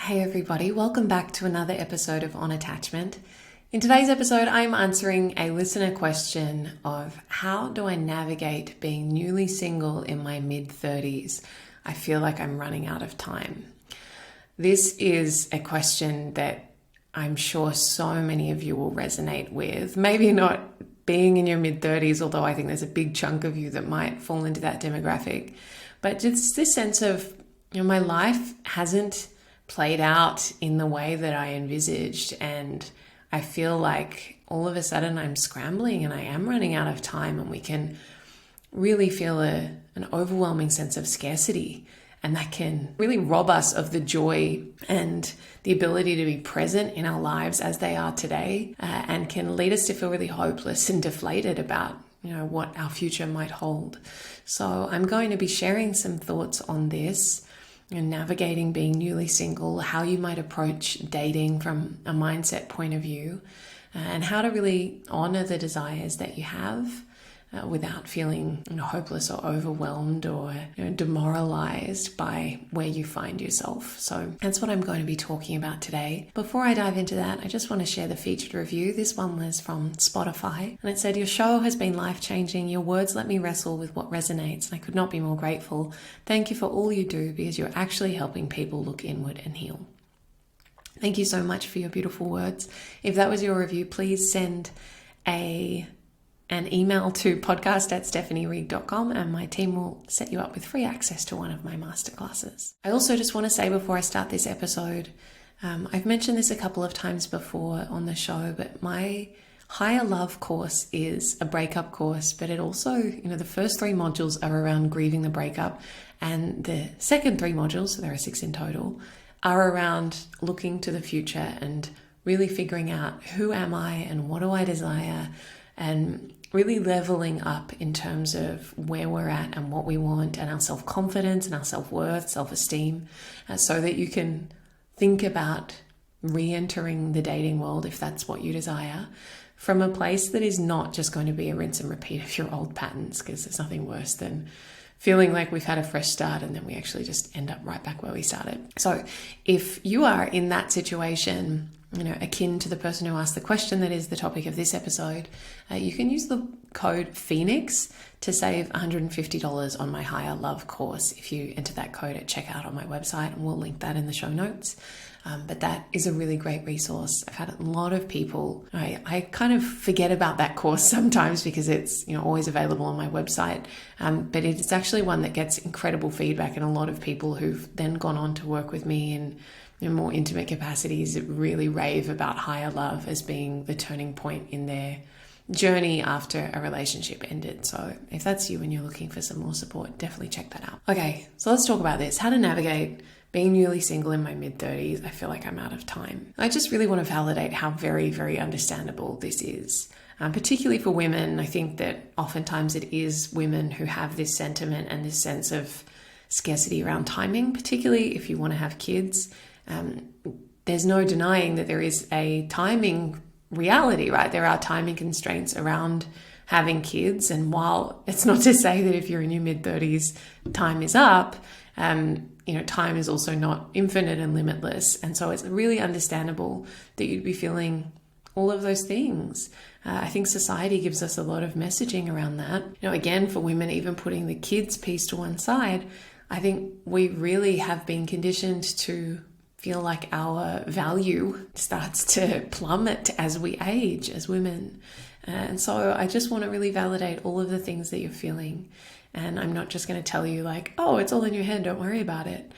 Hey everybody, welcome back to another episode of On Attachment. In today's episode, I'm answering a listener question of how do I navigate being newly single in my mid-30s? I feel like I'm running out of time. This is a question that I'm sure so many of you will resonate with. Maybe not being in your mid-30s, although I think there's a big chunk of you that might fall into that demographic. But just this sense of, my life hasn't played out in the way that I envisaged, and I feel like all of a sudden I'm scrambling and I am running out of time, and we can really feel an overwhelming sense of scarcity, and that can really rob us of the joy and the ability to be present in our lives as they are today, and can lead us to feel really hopeless and deflated about what our future might hold. So I'm going to be sharing some thoughts on this, navigating being newly single, how you might approach dating from a mindset point of view, and how to really honor the desires that you have without feeling hopeless or overwhelmed or demoralized by where you find yourself. So that's what I'm going to be talking about today. Before I dive into that, I just want to share the featured review. This one was from Spotify, and it said, "Your show has been life-changing. Your words let me wrestle with what resonates, and I could not be more grateful. Thank you for all you do, because you're actually helping people look inward and heal." Thank you so much for your beautiful words. If that was your review, please send an email to podcast@stephaniereed.com, and my team will set you up with free access to one of my masterclasses. I also just want to say before I start this episode, I've mentioned this a couple of times before on the show, but my Higher Love course is a breakup course, but it also, the first 3 modules are around grieving the breakup, and the second 3 modules, so there are 6 in total, are around looking to the future and really figuring out who am I and what do I desire, and really leveling up in terms of where we're at and what we want, and our self-confidence and our self-worth, self-esteem, so that you can think about re-entering the dating world, if that's what you desire, from a place that is not just going to be a rinse and repeat of your old patterns, because there's nothing worse than feeling like we've had a fresh start and then we actually just end up right back where we started. So if you are in that situation, akin to the person who asked the question that is the topic of this episode, you can use the code PHOENIX to save $150 on my Higher Love course if you enter that code at checkout on my website, and we'll link that in the show notes. But that is a really great resource. I've had a lot of people, I kind of forget about that course sometimes because it's always available on my website, but it's actually one that gets incredible feedback, and a lot of people who've then gone on to work with me in more intimate capacities really rave about Higher Love as being the turning point in their journey after a relationship ended. So if that's you and you're looking for some more support, definitely check that out. Okay, so let's talk about this. How to navigate being newly single in my mid-30s. I feel like I'm out of time. I just really want to validate how very, very understandable this is. Particularly for women. I think that oftentimes it is women who have this sentiment and this sense of scarcity around timing, particularly if you want to have kids. There's no denying that there is a timing reality, right? There are timing constraints around having kids. And while it's not to say that if you're in your mid-30s, time is up, time is also not infinite and limitless. And so it's really understandable that you'd be feeling all of those things. I think society gives us a lot of messaging around that. Again, for women, even putting the kids piece to one side, I think we really have been conditioned to feel like our value starts to plummet as we age as women. And so I just want to really validate all of the things that you're feeling. And I'm not just going to tell you like, oh, it's all in your head, don't worry about it.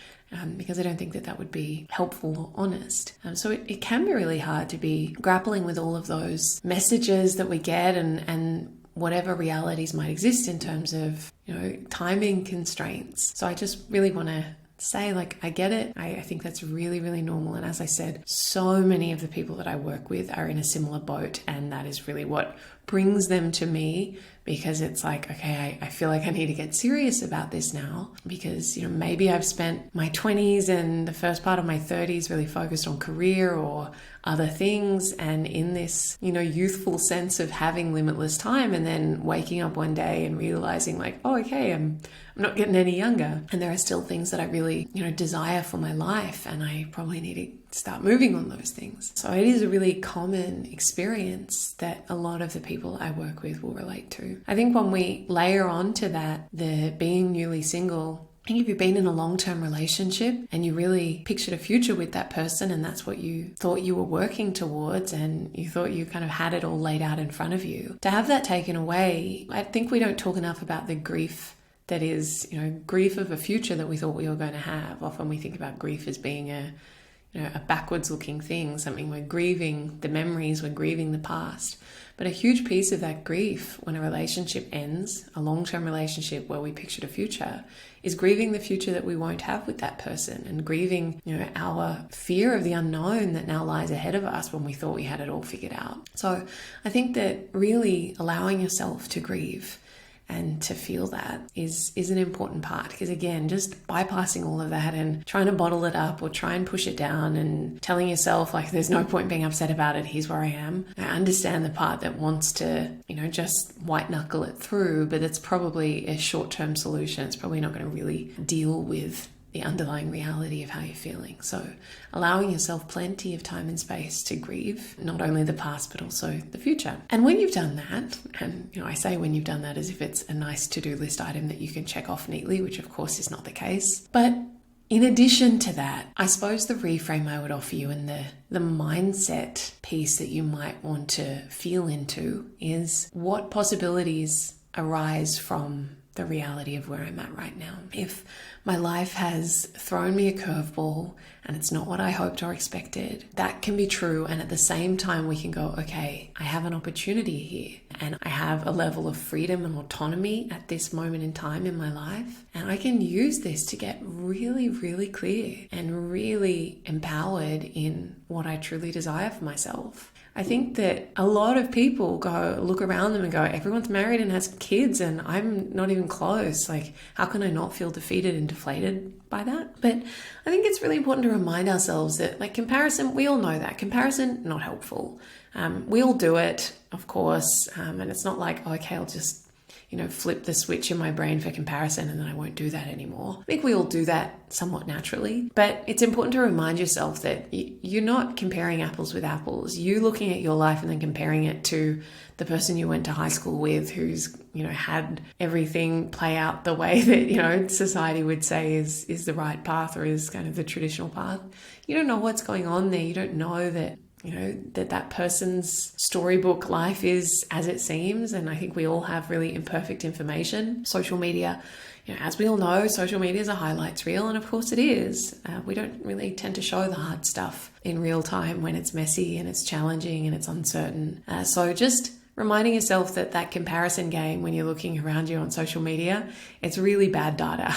Because I don't think that would be helpful or honest. So it can be really hard to be grappling with all of those messages that we get and whatever realities might exist in terms of, timing constraints. So I just really want to say, I get it. I think that's really, really normal. And as I said, so many of the people that I work with are in a similar boat. And that is really what brings them to me because it's like, okay, I feel like I need to get serious about this now because, maybe I've spent my 20s and the first part of my 30s really focused on career or other things, and in this, youthful sense of having limitless time, and then waking up one day and realizing like, oh, okay, I'm not getting any younger, and there are still things that I really, desire for my life, and I probably need to start moving on those things. So it is a really common experience that a lot of the people I work with will relate to. I think when we layer on to that, the being newly single, I think if you've been in a long-term relationship and you really pictured a future with that person and that's what you thought you were working towards and you thought you kind of had it all laid out in front of you, to have that taken away, I think we don't talk enough about the grief that is, grief of a future that we thought we were going to have. Often we think about grief as being a backwards looking thing, something we're grieving the memories, we're grieving the past. But a huge piece of that grief when a relationship ends, a long-term relationship where we pictured a future, is grieving the future that we won't have with that person, and grieving, our fear of the unknown that now lies ahead of us when we thought we had it all figured out. So I think that really allowing yourself to grieve and to feel that is an important part, because again, just bypassing all of that and trying to bottle it up or try and push it down and telling yourself like there's no point being upset about it, here's where I am. I understand the part that wants to, just white knuckle it through, but it's probably a short-term solution. It's probably not going to really deal with the underlying reality of how you're feeling. So allowing yourself plenty of time and space to grieve, not only the past, but also the future. And when you've done that, and I say when you've done that as if it's a nice to-do list item that you can check off neatly, which of course is not the case. But in addition to that, I suppose the reframe I would offer you and the mindset piece that you might want to feel into is what possibilities arise from the reality of where I'm at right now. If my life has thrown me a curveball and it's not what I hoped or expected, that can be true. And at the same time, we can go, okay, I have an opportunity here and I have a level of freedom and autonomy at this moment in time in my life. And I can use this to get really, really clear and really empowered in what I truly desire for myself. I think that a lot of people go look around them and go, everyone's married and has kids and I'm not even close. Like, how can I not feel defeated and deflated by that? But I think it's really important to remind ourselves that like comparison, we all know that. Comparison, not helpful. We all do it, of course. And it's not like, oh, okay, I'll just flip the switch in my brain for comparison and then I won't do that anymore. I think we all do that somewhat naturally, but it's important to remind yourself that you're not comparing apples with apples. You looking at your life and then comparing it to the person you went to high school with who's, had everything play out the way that, society would say is the right path or is kind of the traditional path. You don't know what's going on there. You don't know that that person's storybook life is as it seems. And I think we all have really imperfect information. Social media, as we all know, social media is a highlights reel. And of course it is. We don't really tend to show the hard stuff in real time when it's messy and it's challenging and it's uncertain. So just reminding yourself that comparison game when you're looking around you on social media, it's really bad data.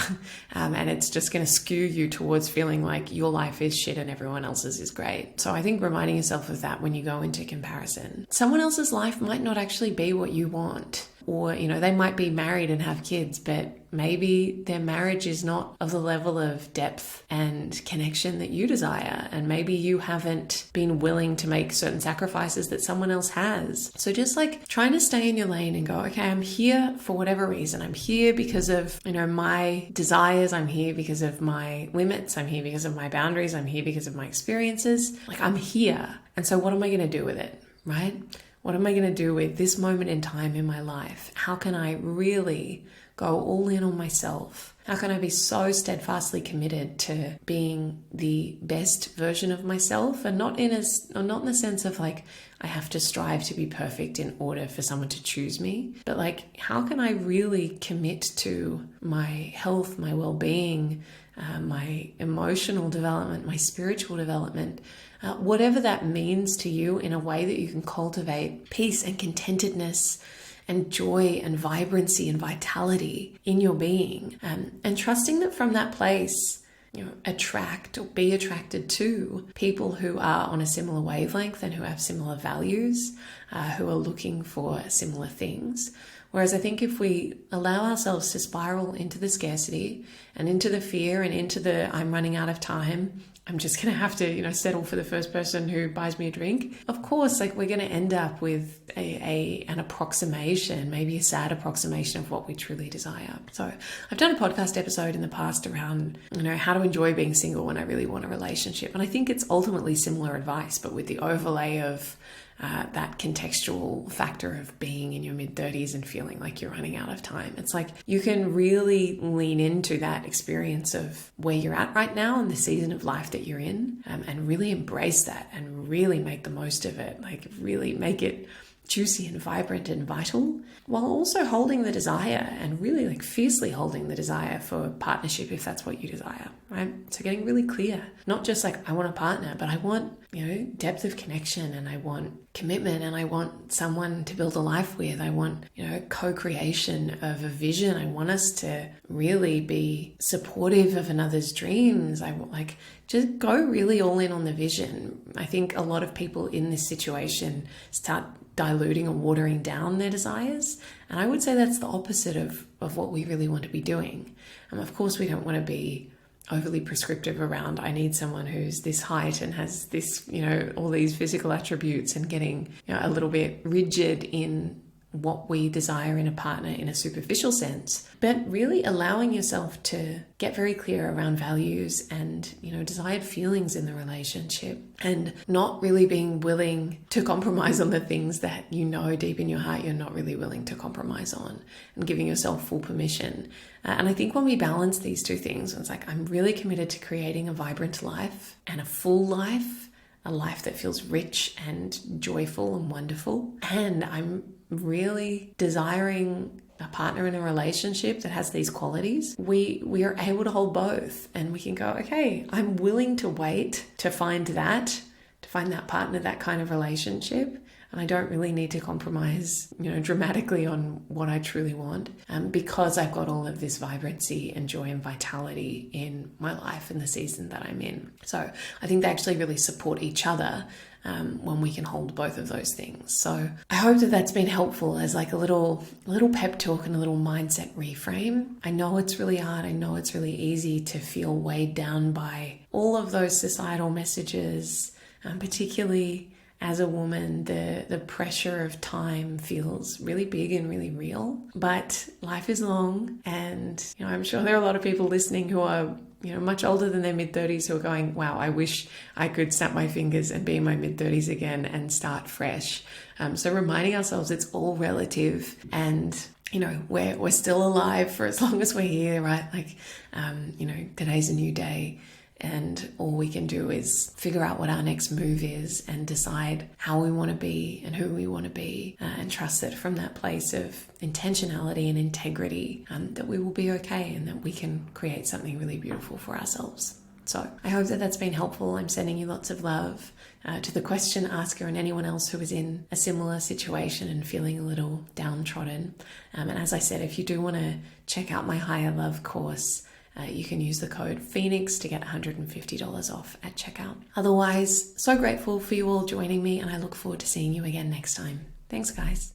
And it's just going to skew you towards feeling like your life is shit and everyone else's is great. So I think reminding yourself of that when you go into comparison. Someone else's life might not actually be what you want. Or, they might be married and have kids, but maybe their marriage is not of the level of depth and connection that you desire. And maybe you haven't been willing to make certain sacrifices that someone else has. So just like trying to stay in your lane and go, okay, I'm here for whatever reason. I'm here because of, my desires. I'm here because of my limits. I'm here because of my boundaries. I'm here because of my experiences. Like I'm here. And so what am I going to do with it? Right? What am I going to do with this moment in time in my life? How can I really go all in on myself? How can I be so steadfastly committed to being the best version of myself? And not in the sense of like, I have to strive to be perfect in order for someone to choose me. But like, how can I really commit to my health, my well-being, my emotional development, my spiritual development, whatever that means to you in a way that you can cultivate peace and contentedness and joy and vibrancy and vitality in your being, and trusting that from that place, attract or be attracted to people who are on a similar wavelength and who have similar values, who are looking for similar things. Whereas I think if we allow ourselves to spiral into the scarcity and into the fear and into the I'm running out of time, I'm just going to have to, settle for the first person who buys me a drink. Of course, we're going to end up with an approximation, maybe a sad approximation of what we truly desire. So I've done a podcast episode in the past around, how to enjoy being single when I really want a relationship. And I think it's ultimately similar advice, but with the overlay of that contextual factor of being in your mid-30s and feeling like you're running out of time. It's like you can really lean into that experience of where you're at right now and the season of life that you're in, and really embrace that and really make the most of it, really make it juicy and vibrant and vital, while also holding the desire and really fiercely holding the desire for partnership if that's what you desire, right? So getting really clear, not just I want a partner, but I want, depth of connection, and I want commitment, and I want someone to build a life with. I want, co-creation of a vision. I want us to really be supportive of another's dreams. I want just go really all in on the vision. I think a lot of people in this situation start diluting or watering down their desires. And I would say that's the opposite of what we really want to be doing. Of course, we don't want to be overly prescriptive around, I need someone who's this height and has this, all these physical attributes, and getting a little bit rigid in what we desire in a partner in a superficial sense, but really allowing yourself to get very clear around values and, desired feelings in the relationship, and not really being willing to compromise on the things that deep in your heart you're not really willing to compromise on, and giving yourself full permission. And I think when we balance these two things, it's I'm really committed to creating a vibrant life and a full life, a life that feels rich and joyful and wonderful. And I'm really desiring a partner in a relationship that has these qualities. We are able to hold both, and we can go, okay, I'm willing to wait to find that partner, that kind of relationship. And I don't really need to compromise, dramatically on what I truly want, because I've got all of this vibrancy and joy and vitality in my life and the season that I'm in. So I think they actually really support each other when we can hold both of those things. So I hope that that's been helpful as a little pep talk and a little mindset reframe. I know it's really hard. I know it's really easy to feel weighed down by all of those societal messages, particularly as a woman, the pressure of time feels really big and really real. But life is long, and I'm sure there are a lot of people listening who are much older than their mid-30s who are going, wow, I wish I could snap my fingers and be in my mid-30s again and start fresh. So reminding ourselves it's all relative, and we're still alive for as long as we're here, right? Today's a new day. And all we can do is figure out what our next move is and decide how we want to be and who we want to be, and trust that from that place of intentionality and integrity, that we will be okay and that we can create something really beautiful for ourselves. So I hope that that's been helpful. I'm sending you lots of love to the question asker and anyone else who is in a similar situation and feeling a little downtrodden. And as I said, if you do want to check out my Higher Love course, you can use the code Phoenix to get $150 off at checkout. Otherwise, so grateful for you all joining me, and I look forward to seeing you again next time. Thanks, guys.